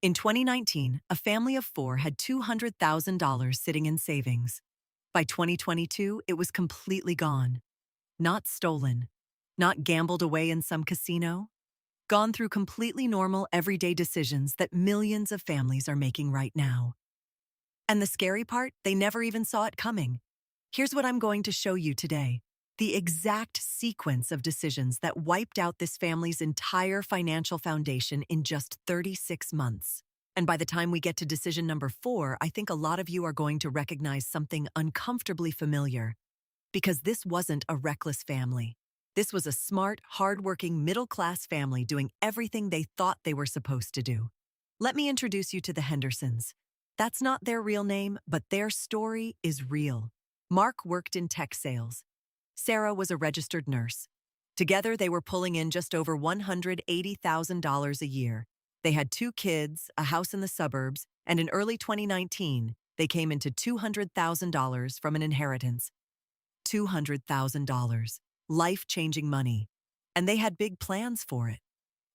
In 2019, a family of four had $200,000 sitting in savings. By 2022, it was completely gone. Not stolen, not gambled away in some casino, gone through completely normal everyday decisions that millions of families are making right now. And the scary part, they never even saw it coming. Here's what I'm going to show you today. The exact sequence of decisions that wiped out this family's entire financial foundation in just 36 months. And by the time we get to decision number 4, I think a lot of you are going to recognize something uncomfortably familiar. Because this wasn't a reckless family. This was a smart, hardworking, middle-class family doing everything they thought they were supposed to do. Let me introduce you to the Hendersons. That's not their real name, but their story is real. Mark worked in tech sales. Sarah was a registered nurse. Together, they were pulling in just over $180,000 a year. They had 2 kids, a house in the suburbs, and in early 2019, they came into $200,000 from an inheritance. $200,000. Life-changing money. And they had big plans for it.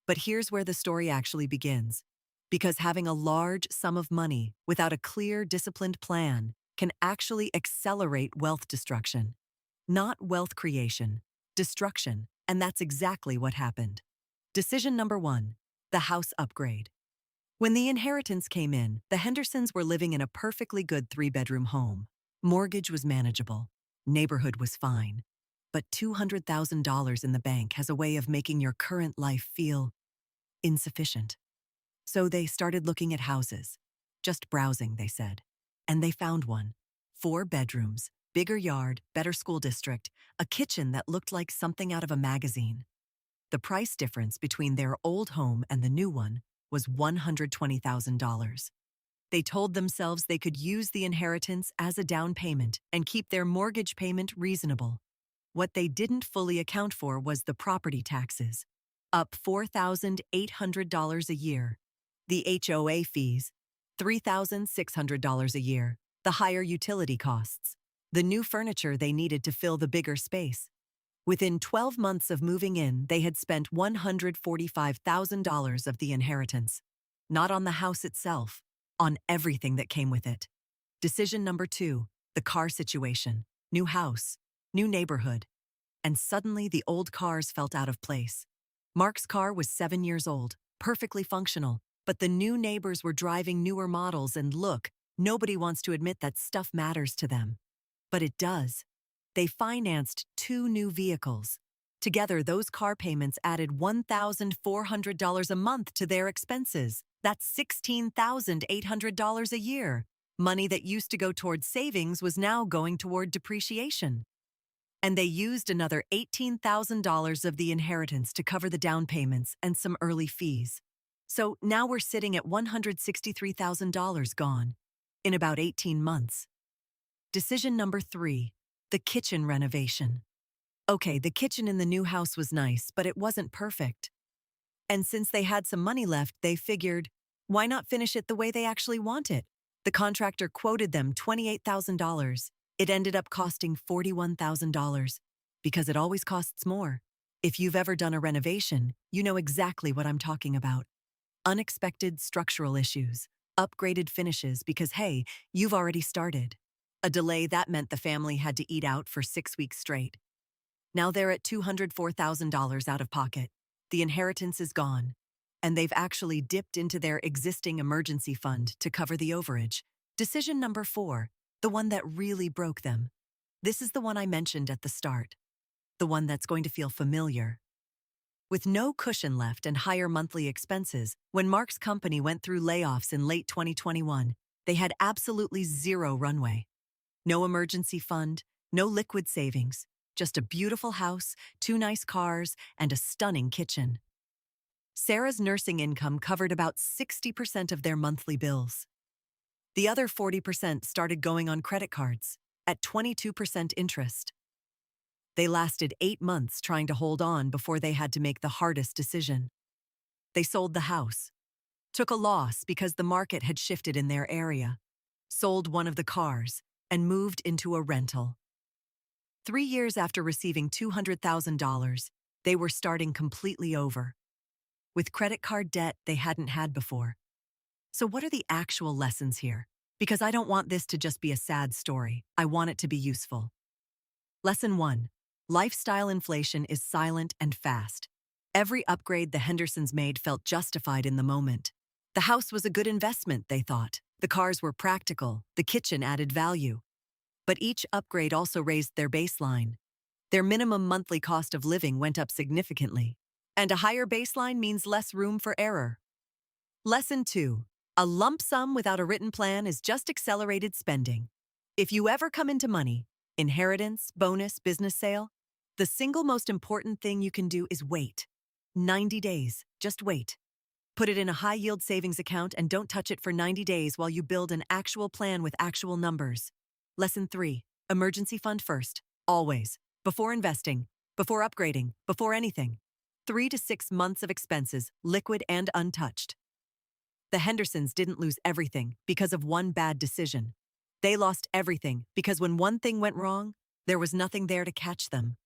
But here's where the story actually begins. Because having a large sum of money without a clear, disciplined plan can actually accelerate wealth destruction. Not wealth creation, destruction, and that's exactly what happened. Decision number 1, the house upgrade. When the inheritance came in, the Hendersons were living in a perfectly good 3-bedroom home. Mortgage was manageable. Neighborhood was fine. But $200,000 in the bank has a way of making your current life feel insufficient. So they started looking at houses. Just browsing, they said. And they found one. 4 bedrooms. Bigger yard, better school district, a kitchen that looked like something out of a magazine. The price difference between their old home and the new one was $120,000. They told themselves they could use the inheritance as a down payment and keep their mortgage payment reasonable. What they didn't fully account for was the property taxes, up $4,800 a year. The HOA fees, $3,600 a year. The higher utility costs. The new furniture they needed to fill the bigger space. Within 12 months of moving in, they had spent $145,000 of the inheritance. Not on the house itself, on everything that came with it. Decision number 2, the car situation. New house, new neighborhood. And suddenly the old cars felt out of place. Mark's car was 7 years old, perfectly functional, but the new neighbors were driving newer models and look, nobody wants to admit that stuff matters to them. But it does. They financed 2 new vehicles. Together, those car payments added $1,400 a month to their expenses. That's $16,800 a year. Money that used to go toward savings was now going toward depreciation. And they used another $18,000 of the inheritance to cover the down payments and some early fees. So now we're sitting at $163,000 gone in about 18 months. Decision number 3, the kitchen renovation. Okay, the kitchen in the new house was nice, but it wasn't perfect. And since they had some money left, they figured, why not finish it the way they actually want it? The contractor quoted them $28,000. It ended up costing $41,000 because it always costs more. If you've ever done a renovation, you know exactly what I'm talking about. Unexpected structural issues, upgraded finishes because, hey, you've already started. A delay that meant the family had to eat out for 6 weeks straight. Now they're at $204,000 out of pocket. The inheritance is gone. And they've actually dipped into their existing emergency fund to cover the overage. Decision number 4, the one that really broke them. This is the one I mentioned at the start. The one that's going to feel familiar. With no cushion left and higher monthly expenses, when Mark's company went through layoffs in late 2021, they had absolutely zero runway. No emergency fund, no liquid savings, just a beautiful house, 2 nice cars, and a stunning kitchen. Sarah's nursing income covered about 60% of their monthly bills. The other 40% started going on credit cards, at 22% interest. They lasted 8 months trying to hold on before they had to make the hardest decision. They sold the house, took a loss because the market had shifted in their area, sold one of the cars, and moved into a rental. 3 years after receiving $200,000, they were starting completely over, with credit card debt they hadn't had before. So what are the actual lessons here? Because I don't want this to just be a sad story. I want it to be useful. Lesson 1. Lifestyle inflation is silent and fast. Every upgrade the Hendersons made felt justified in the moment. The house was a good investment, they thought. The cars were practical. The kitchen added value. But each upgrade also raised their baseline. Their minimum monthly cost of living went up significantly. And a higher baseline means less room for error. Lesson 2. A lump sum without a written plan is just accelerated spending. If you ever come into money, inheritance, bonus, business sale, the single most important thing you can do is wait. 90 days. Just wait. Put it in a high-yield savings account and don't touch it for 90 days while you build an actual plan with actual numbers. Lesson 3. Emergency fund first. Always. Before investing. Before upgrading. Before anything. 3 to 6 months of expenses, liquid and untouched. The Hendersons didn't lose everything because of one bad decision. They lost everything because when one thing went wrong, there was nothing there to catch them.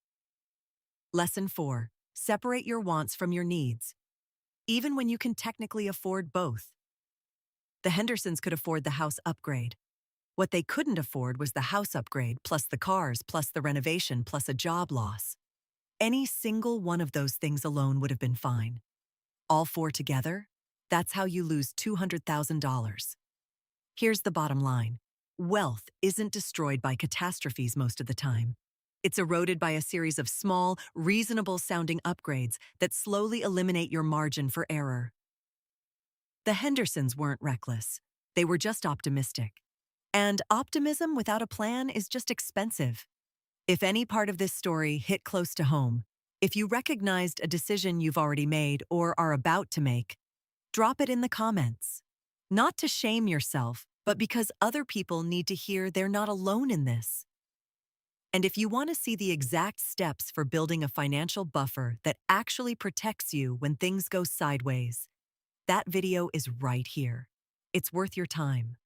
Lesson 4. Separate your wants from your needs. Even when you can technically afford both. The Hendersons could afford the house upgrade. What they couldn't afford was the house upgrade, plus the cars, plus the renovation, plus a job loss. Any single one of those things alone would have been fine. All four together? That's how you lose $200,000. Here's the bottom line. Wealth isn't destroyed by catastrophes most of the time. It's eroded by a series of small, reasonable-sounding upgrades that slowly eliminate your margin for error. The Hendersons weren't reckless. They were just optimistic. And optimism without a plan is just expensive. If any part of this story hit close to home, if you recognized a decision you've already made or are about to make, drop it in the comments. Not to shame yourself, but because other people need to hear they're not alone in this. And if you want to see the exact steps for building a financial buffer that actually protects you when things go sideways, that video is right here. It's worth your time.